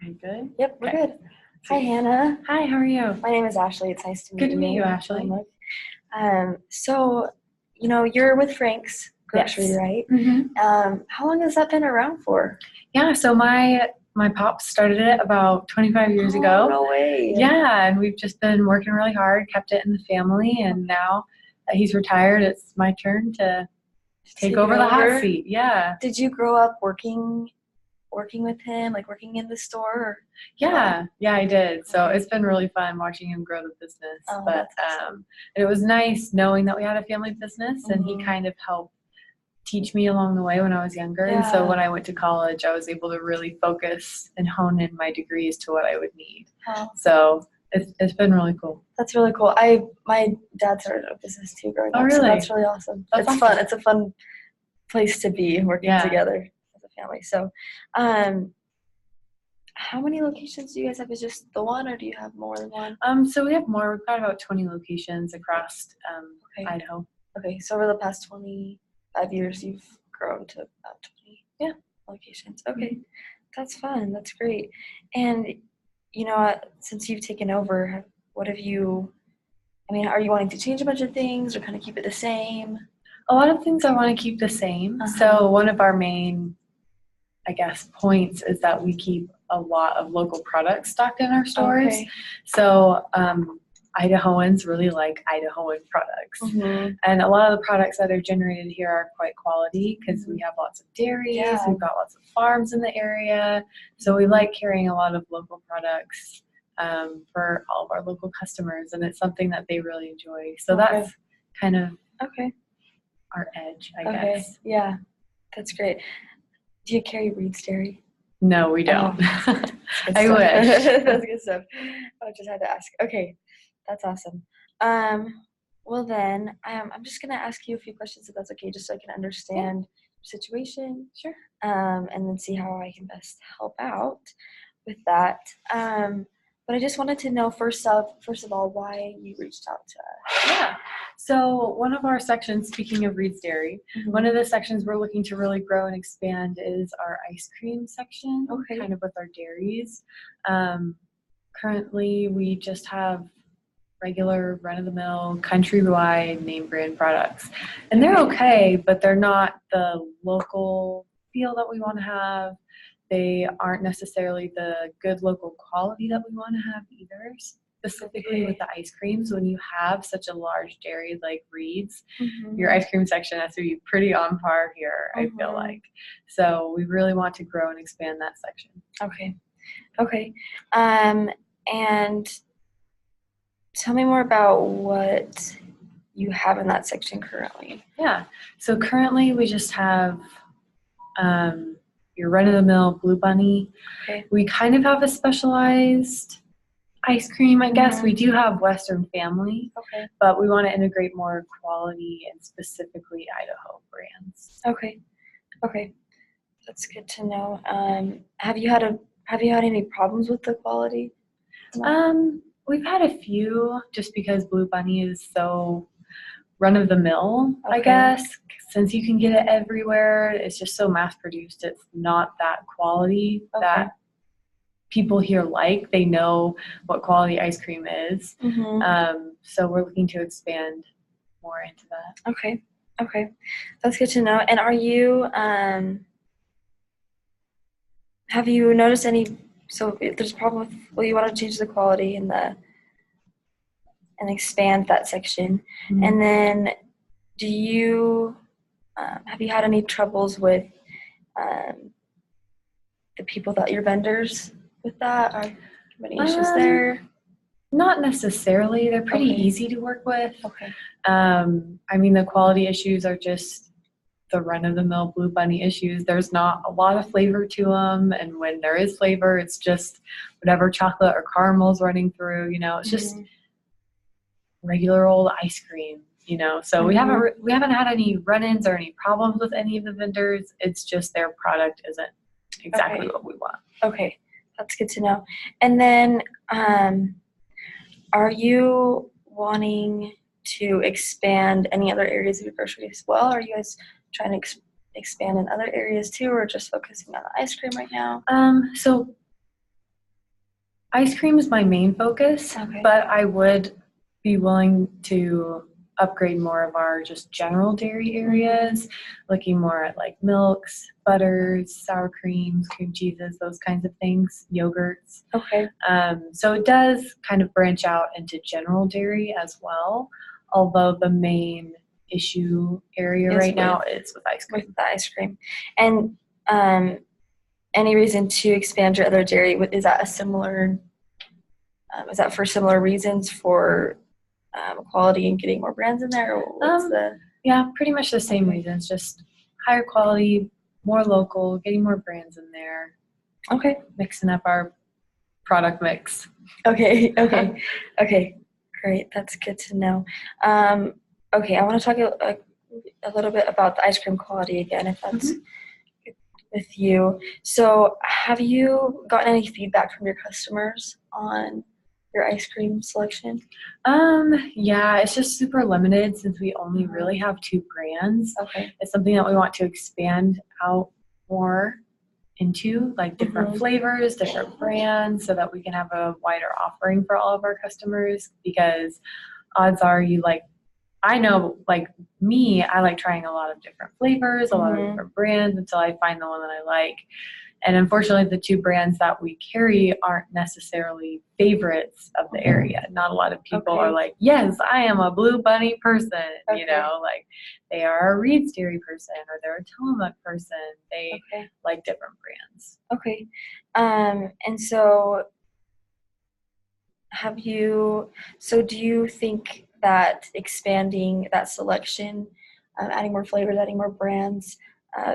Okay, good. Yep, we're Okay. good. Hi, Hannah. Hi, how are you? My name is Ashley. It's nice to meet you. Good to meet you, Ashley. So, you're with Frank's Grocery, Yes. right? Mm-hmm. How long has that been around for? Yeah, so my pops started it about 25 years ago. No way. Yeah, and we've just been working really hard, kept it in the family, and now that he's retired, it's my turn to take over the hot seat. Yeah. Did you grow up working with him, like working in the store? Yeah, I did. So it's been really fun watching him grow the business. Oh, But that's awesome. it was nice knowing that we had a family business, and he kind of helped teach me along the way when I was younger. And so when I went to college, I was able to really focus and hone in my degrees to what I would need. Oh. So it's been really cool. That's really cool. My dad started a business too growing up. Really? So that's really awesome. That's awesome. Fun. It's a fun place to be working together as a family. So, how many locations do you guys have? Is just the one, or do you have more than one? So we have more. We've got about 20 locations across Idaho. Okay, so over the past 25 years, you've grown to about 20 locations. Okay, that's fun. That's great. And, since you've taken over, are you wanting to change a bunch of things or kind of keep it the same? A lot of things I want to keep the same. So one of our main, I guess, points is that we keep a lot of local products stocked in our stores. Okay. So Idahoans really like Idahoan products. Mm-hmm. And a lot of the products that are generated here are quite quality because we have lots of dairies, we've got lots of farms in the area. So we like carrying a lot of local products for all of our local customers, and it's something that they really enjoy. So that's kind of our edge, I guess. Yeah, that's great. Do you carry Reed's Dairy? No, we don't. Oh, I wish. That's good stuff. I just had to ask. Okay, that's awesome. Well then, I'm just gonna ask you a few questions if that's okay, just so I can understand your situation. Sure. And then see how I can best help out with that. But I just wanted to know first of all, why you reached out to us. Yeah. So one of our sections, speaking of Reed's Dairy, one of the sections we're looking to really grow and expand is our ice cream section, kind of with our dairies. Currently, we just have regular run-of-the-mill, countrywide name brand products. And they're okay, but they're not the local feel that we want to have. They aren't necessarily the good local quality that we want to have either. Specifically with the ice creams, when you have such a large dairy like Reed's, your ice cream section has to be pretty on par here, I feel like. So we really want to grow and expand that section. Okay. And tell me more about what you have in that section currently. Yeah. So currently we just have your run-of-the-mill Blue Bunny. Okay. We kind of have a specialized ice cream, I guess. We do have Western Family, but we want to integrate more quality and specifically Idaho brands. Okay. That's good to know. Have you had any problems with the quality? We've had a few, just because Blue Bunny is so run-of-the-mill, I guess. Since you can get it everywhere, it's just so mass-produced. It's not that quality that people here like. They know what quality ice cream is. So we're looking to expand more into that. Okay. That's good to know. And are you, have you noticed any, so if there's a problem with, you want to change the quality and expand that section. And then do you, have you had any troubles with the people your vendors with that? Are there any issues there? Not necessarily. They're pretty easy to work with. The quality issues are just the run-of-the-mill Blue Bunny issues. There's not a lot of flavor to them, and when there is flavor, it's just whatever chocolate or caramel's running through. It's just regular old ice cream. So we haven't had any run-ins or any problems with any of the vendors. It's just their product isn't exactly what we want. Okay, that's good to know. And then, are you wanting to expand any other areas of your grocery as well? Are you guys trying to expand in other areas too, or just focusing on the ice cream right now? So Ice cream is my main focus, Okay. but I would be willing to upgrade more of our just general dairy areas, looking more at like milks, butters, sour creams, cream cheeses, those kinds of things, yogurts. Okay. So it does kind of branch out into general dairy as well, although the main issue area right now is with ice cream. With the ice cream. And any reason to expand your other dairy? Is that a similar? Is that for similar reasons for quality and getting more brands in there? Or what's Yeah, pretty much the same reasons. Just higher quality, more local, getting more brands in there. Okay. Mixing up our product mix. Okay. Great. That's good to know. Okay, I want to talk a little bit about the ice cream quality again, if that's with you. So, have you gotten any feedback from your customers on your ice cream selection? Yeah, it's just super limited since we only really have 2 brands. Okay. It's something that we want to expand out more into, like different flavors, different brands, so that we can have a wider offering for all of our customers, because odds are I know, like me, I like trying a lot of different flavors, a lot of different brands until I find the one that I like. And unfortunately, the 2 brands that we carry aren't necessarily favorites of the area. Not a lot of people are like, yes, I am a Blue Bunny person, you know, like they are a Reed's Dairy person or they're a Tillamook person. They like different brands. Okay. And so do you think that expanding that selection, adding more flavors, adding more brands,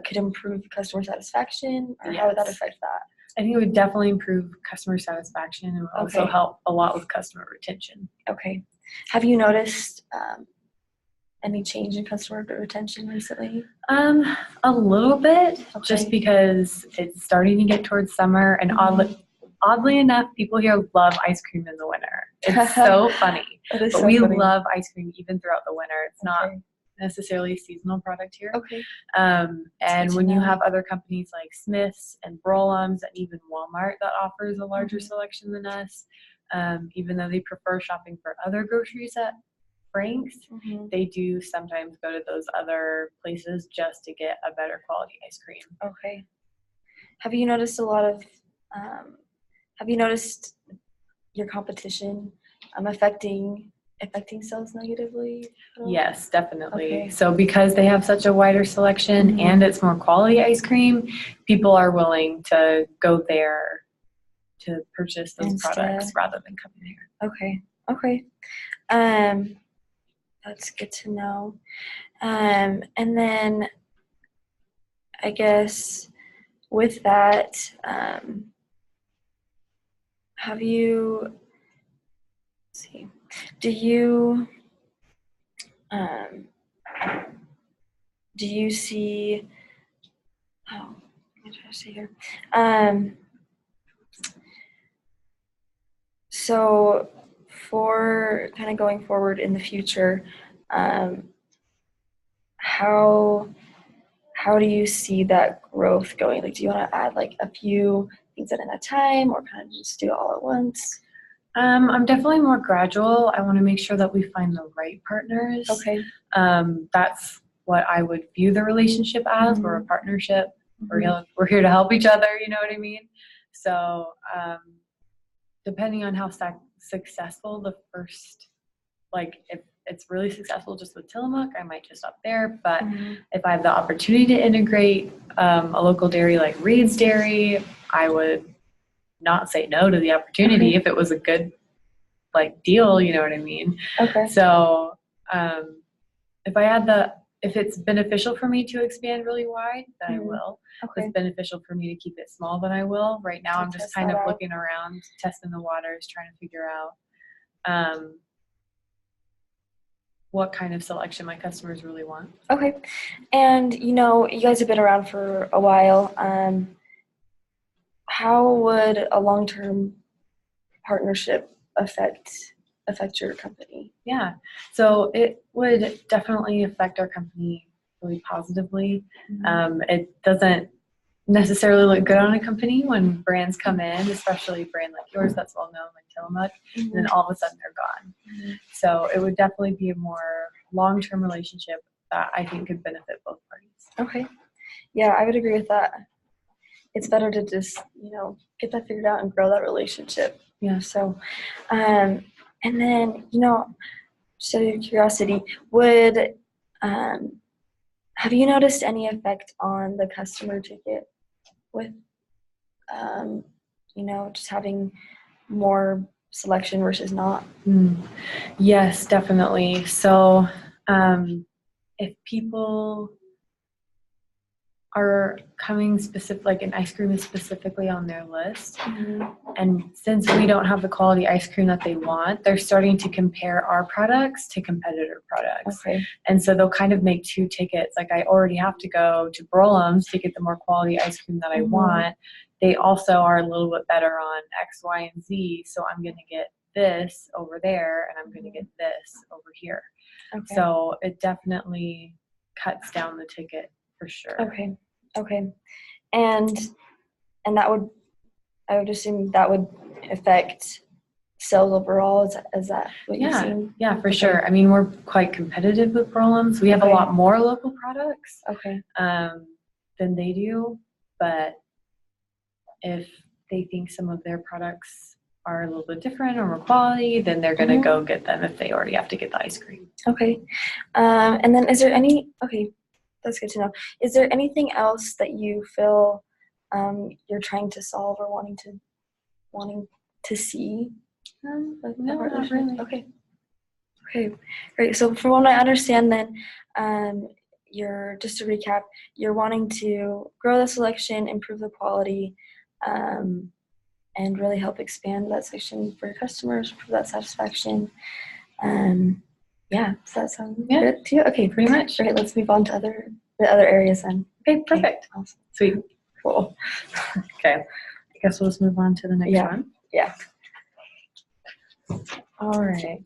could improve customer satisfaction, or how would that affect that? I think it would definitely improve customer satisfaction and would also help a lot with customer retention. Okay. Have you noticed any change in customer retention recently? A little bit, just because it's starting to get towards summer, and oddly enough, people here love ice cream in the winter. It's so funny. But we love ice cream even throughout the winter. It's not necessarily a seasonal product here. Okay. And when you have other companies like Smith's and Brolum's and even Walmart that offers a larger selection than us, even though they prefer shopping for other groceries at Frank's, they do sometimes go to those other places just to get a better quality ice cream. Okay. Have you noticed have you noticed your competition affecting sales negatively? Yes, definitely. Okay. So because they have such a wider selection and it's more quality ice cream, people are willing to go there to purchase those products rather than coming here. Okay. That's good to know. And then I guess with that, do you see, I'm trying to see here. So for kind of going forward in the future, how do you see that growth going? Like, do you want to add like a few things at a time, or kind of just do it all at once? I'm definitely more gradual. I want to make sure that we find the right partners. Okay. That's what I would view the relationship as. We're a partnership. We're here to help each other. You know what I mean? So depending on how successful the first, like if it's really successful just with Tillamook, I might just up there. But if I have the opportunity to integrate a local dairy like Reed's Dairy, I would not say no to the opportunity if it was a good deal, you know what I mean? Okay. So if it's beneficial for me to expand really wide, then I will. If it's beneficial for me to keep it small, then I will. Right now I'm just kind of looking around, testing the waters, trying to figure out what kind of selection my customers really want. Okay. And you guys have been around for a while. How would a long-term partnership affect your company? Yeah, so it would definitely affect our company really positively. It doesn't necessarily look good on a company when brands come in, especially a brand like yours that's well known like Tillamook, and then all of a sudden they're gone. So it would definitely be a more long-term relationship that I think could benefit both parties. Okay. Yeah, I would agree with that. It's better to just, get that figured out and grow that relationship. Yeah. So, and then, just out of curiosity, have you noticed any effect on the customer ticket with, just having more selection versus not? Yes, definitely. So if people are coming specific, like an ice cream is specifically on their list, and since we don't have the quality ice cream that they want, they're starting to compare our products to competitor products. Okay. And so they'll kind of make 2 tickets. Like, I already have to go to Brolam's to get the more quality ice cream that I want. They also are a little bit better on X, Y, and Z, so I'm going to get this over there, and I'm going to get this over here. Okay. So it definitely cuts down the ticket for sure. Okay. And I would assume that would affect sales overall. Is that what you've seen? Yeah, for sure. I mean, we're quite competitive with Brolam's. We have a lot more local products than they do, but if they think some of their products are a little bit different or more quality, then they're going to go get them if they already have to get the ice cream. Okay. And then is there that's good to know. Is there anything else that you feel you're trying to solve or wanting to see? No, not really. Okay, great. So from what I understand then, just to recap, you're wanting to grow the selection, improve the quality, and really help expand that section for your customers, improve that satisfaction. Does that sound good to you? Okay, pretty much. Great, let's move on to the other areas then. Okay, perfect. Awesome. Sweet. Cool. Okay. I guess we'll just move on to the next one. Yeah. All right.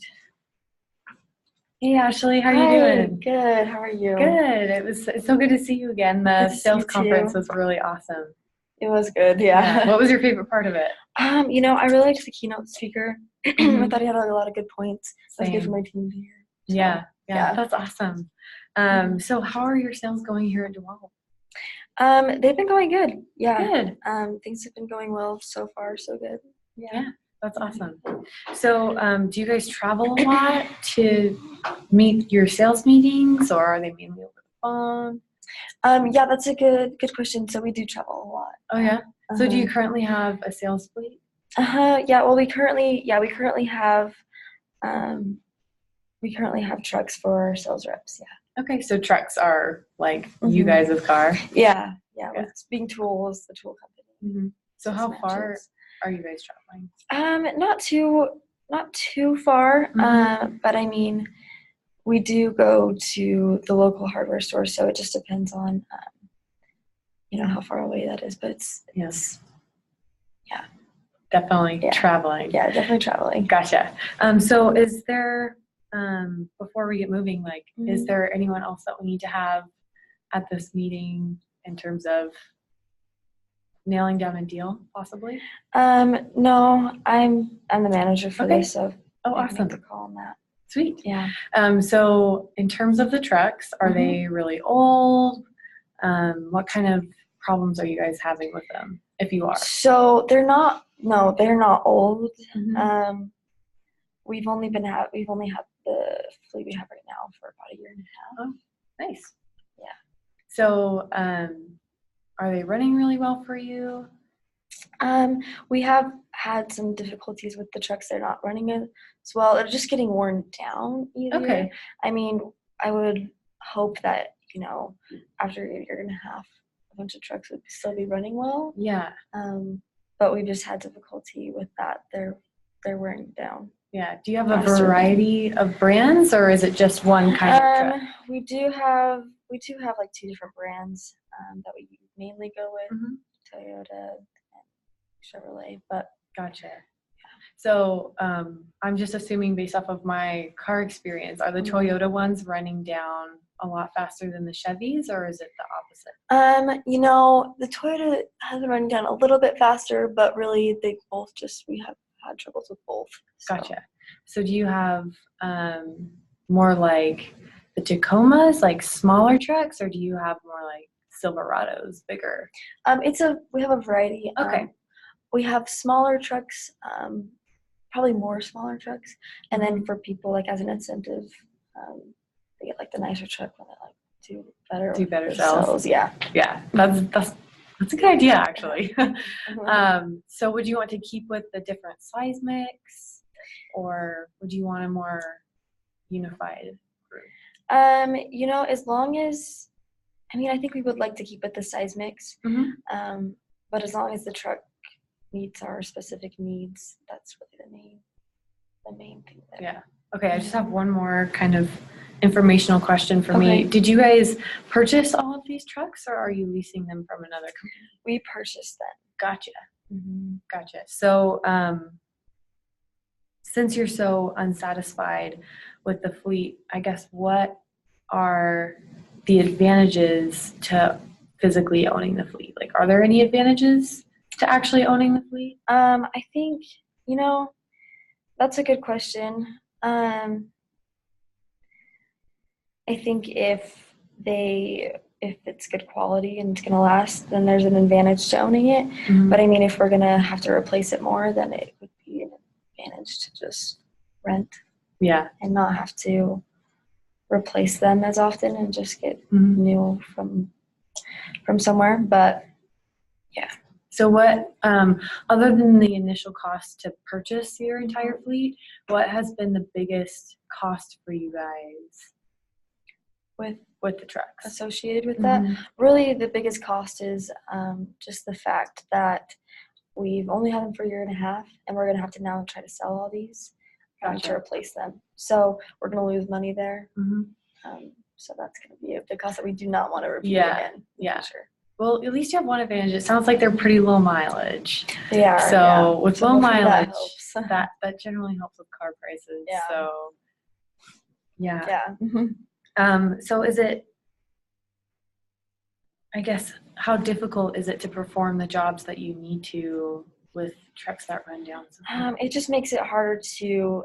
Hey, Ashley, how are you doing? Good. How are you? Good. It's so good to see you again. The sales conference was really awesome. It was good, yeah. What was your favorite part of it? I really liked the keynote speaker. I thought he had a lot of good points. It was good for my team to hear. So, yeah, that's awesome. So how are your sales going here at DeWalt? They've been going good. Yeah. Good. Things have been going well so far, so good. Yeah, that's awesome. So do you guys travel a lot to meet your sales meetings, or are they mainly over the phone? Yeah, that's a good question. So we do travel a lot. Oh yeah. So do you currently have a sales fleet? Yeah. Well, we currently have trucks for our sales reps. Yeah. Okay, so trucks are like you guys' car. Yeah. With Being Tools, the tool company. So how far are you guys traveling? Not too far. But I mean, we do go to the local hardware store, so it just depends on how far away that is. But it's definitely traveling. Yeah, definitely traveling. Gotcha. So is there before we get moving, is there anyone else that we need to have at this meeting in terms of nailing down a deal, possibly? No, I'm the manager for this, so awesome. Make the call on that. Sweet. Yeah. So in terms of the trucks, are they really old? What kind of problems are you guys having with them, if you are? So they're not old. We've only had the fleet we have right now for about a year and a half. Oh, nice. Yeah. So are they running really well for you? We have had some difficulties with the trucks. They're not running as well. They're just getting worn down easier. Okay. I mean, I would hope that, after a year and a half, a bunch of trucks would still be running well. Yeah. But we just had difficulty with that. They're wearing down. Yeah. Do you have a variety of brands, or is it just one kind of truck? We do have like 2 different brands that we mainly go with, Toyota and Chevrolet. But gotcha. So I'm just assuming based off of my car experience, are the Toyota ones running down a lot faster than the Chevys, or is it the opposite? The Toyota has been running down a little bit faster, but really we have had troubles with both. So. Gotcha. So do you have more like the Tacomas, like smaller trucks, or do you have more like Silverados, bigger? We have a variety. Okay. We have smaller trucks, probably more smaller trucks, and then for people like as an incentive, they get like the nicer truck when they like do better sales. Yeah. That's a good idea, actually. So would you want to keep with the different size mix, or would you want a more unified group? As long as, I think we would like to keep it the size mix, but as long as the truck meets our specific needs, that's really the main thing there. Yeah. Okay, I just have one more kind of informational question for me. Did you guys purchase all of these trucks, or are you leasing them from another company? We purchased them. Gotcha. Gotcha. So since you're so unsatisfied with the fleet, I guess what are the advantages to physically owning the fleet? Like, are there any advantages to actually owning the fleet? I think, that's a good question. I think if it's good quality and it's going to last, then there's an advantage to owning it. But if we're going to have to replace it more, then it would be an advantage to just rent. Yeah. And not have to replace them as often and just get new from somewhere. But yeah. So what, other than the initial cost to purchase your entire fleet, what has been the biggest cost for you guys with the trucks associated with that? Really, the biggest cost is just the fact that we've only had them for a year and a half, and we're going to have to now try to sell all these to replace them. So we're going to lose money there. So that's going to be a big cost that we do not want to repeat again. Yeah. Sure. Well, at least you have one advantage. It sounds like they're pretty low mileage. They are. So with low mileage, that generally helps with car prices. Yeah. So yeah. Yeah. So is it, I guess, how difficult is it to perform the jobs that you need to with trucks that run down? It just makes it harder to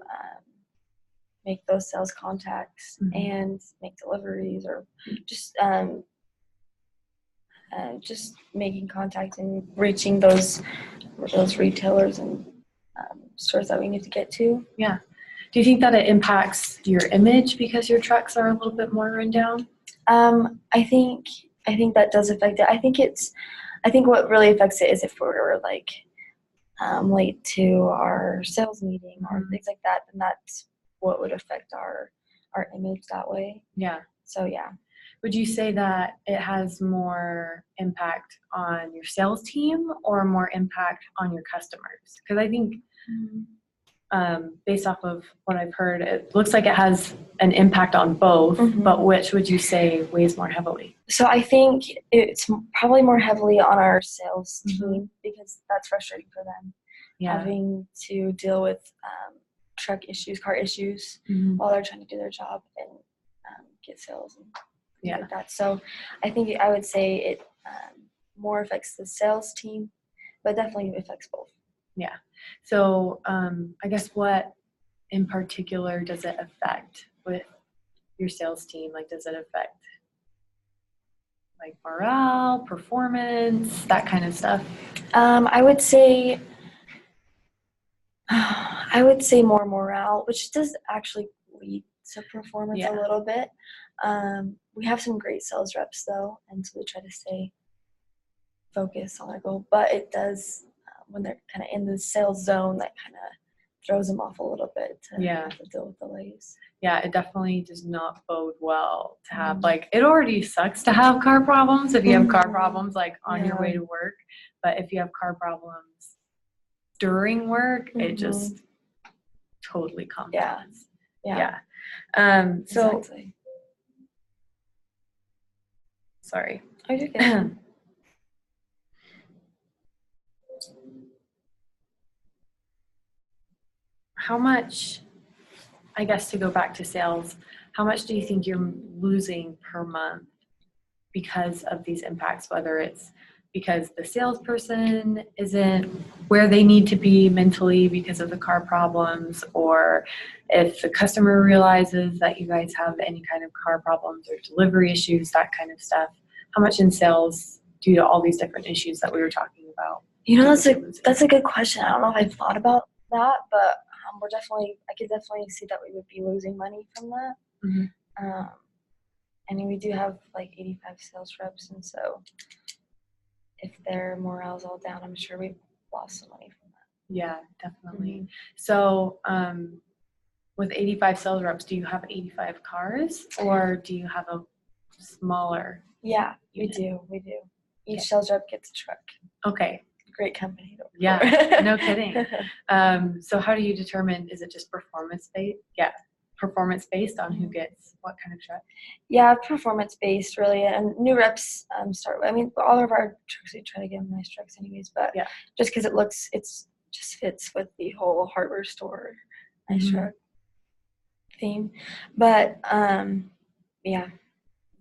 make those sales contacts and make deliveries, or just making contact and reaching those retailers and stores that we need to get to. Yeah. Do you think that it impacts your image because your trucks are a little bit more run down? I think that does affect it. I think what really affects it is if we're like late to our sales meeting or things like that, then that's what would affect our image that way. Yeah. So yeah. Would you say that it has more impact on your sales team or more impact on your customers? Because I think based off of what I've heard, it looks like it has an impact on both, but which would you say weighs more heavily? So I think it's probably more heavily on our sales team because that's frustrating for them. Having to deal with truck issues, car issues while they're trying to do their job and get sales and things like that. So I would say it more affects the sales team, but definitely affects both. Yeah. So I guess what in particular does it affect with your sales team? Like, does it affect like morale, performance, that kind of stuff? I would say more morale, which does actually lead to performance a little bit. We have some great sales reps though, and so we try to stay focused on our goal, but it does when they're kind of in the sales zone, that kind of throws them off a little bit to have to deal with delays. Yeah, it definitely does not bode well to have, like, it already sucks to have car problems if you have car problems, like, on your way to work. But if you have car problems during work, it just totally compounds. Yeah. So, exactly. Sorry. Oh, you're good. How much, I guess to go back to sales, how much do you think you're losing per month because of these impacts, whether it's because the salesperson isn't where they need to be mentally because of the car problems, or if the customer realizes that you guys have any kind of car problems or delivery issues, that kind of stuff? How much in sales due to all these different issues that we were talking about? That's a good question. I don't know if I've thought about that, but I could definitely see that we would be losing money from that. Mm-hmm. I mean, we do have like 85 sales reps, and so if their morale's all down, I'm sure we've lost some money from that. Yeah, definitely. So with 85 sales reps, do you have 85 cars, or do you have a smaller? Yeah, unit? we do. Each sales rep gets a truck. Okay. Great company. Yeah, no kidding. So how do you determine, is it just performance-based? Yeah, performance-based on who gets what kind of truck? Yeah, performance-based, really. And new reps all of our trucks, we try to give them nice trucks anyways, but just because it just fits with the whole hardware store, nice truck theme. But, yeah,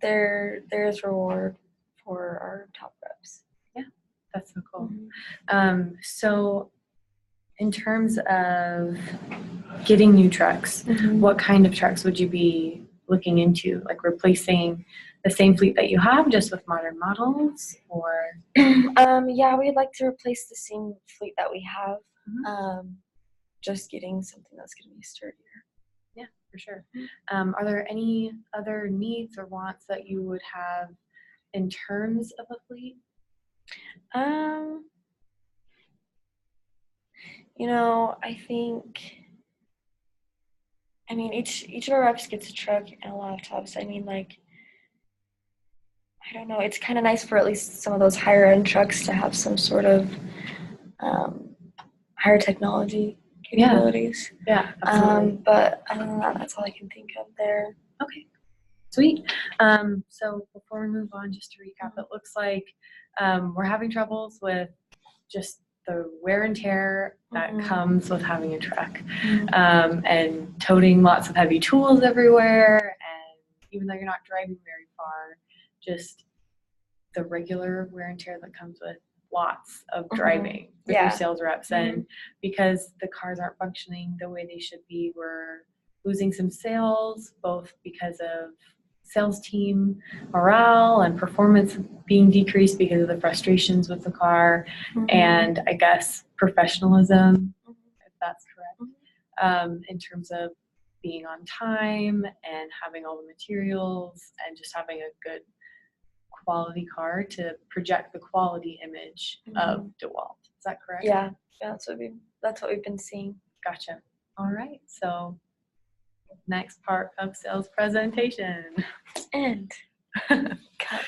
there is reward for our top reps. Yeah, that's so cool. So in terms of getting new trucks, what kind of trucks would you be looking into? Like replacing the same fleet that you have just with modern models, or? Yeah, we'd like to replace the same fleet that we have. Just getting something that's going to be sturdier. Yeah, for sure. Are there any other needs or wants that you would have in terms of a fleet? I mean, each of our reps gets a truck and a laptop. So I mean, like, I don't know. It's kind of nice for at least some of those higher end trucks to have some sort of higher technology capabilities. Yeah, absolutely. But other than that, that's all I can think of there. Okay, sweet. So before we move on, just to recap, it looks like we're having troubles with just the wear and tear that comes with having a truck, and toting lots of heavy tools everywhere, and even though you're not driving very far, just the regular wear and tear that comes with lots of driving with your sales reps. And because the cars aren't functioning the way they should be, we're losing some sales, both because of sales team morale and performance being decreased because of the frustrations with the car, and I guess professionalism, if that's correct, in terms of being on time and having all the materials and just having a good quality car to project the quality image of DeWalt. Is that correct? Yeah, that's what we've been seeing. Gotcha. All right. So next part of sales presentation. And cut.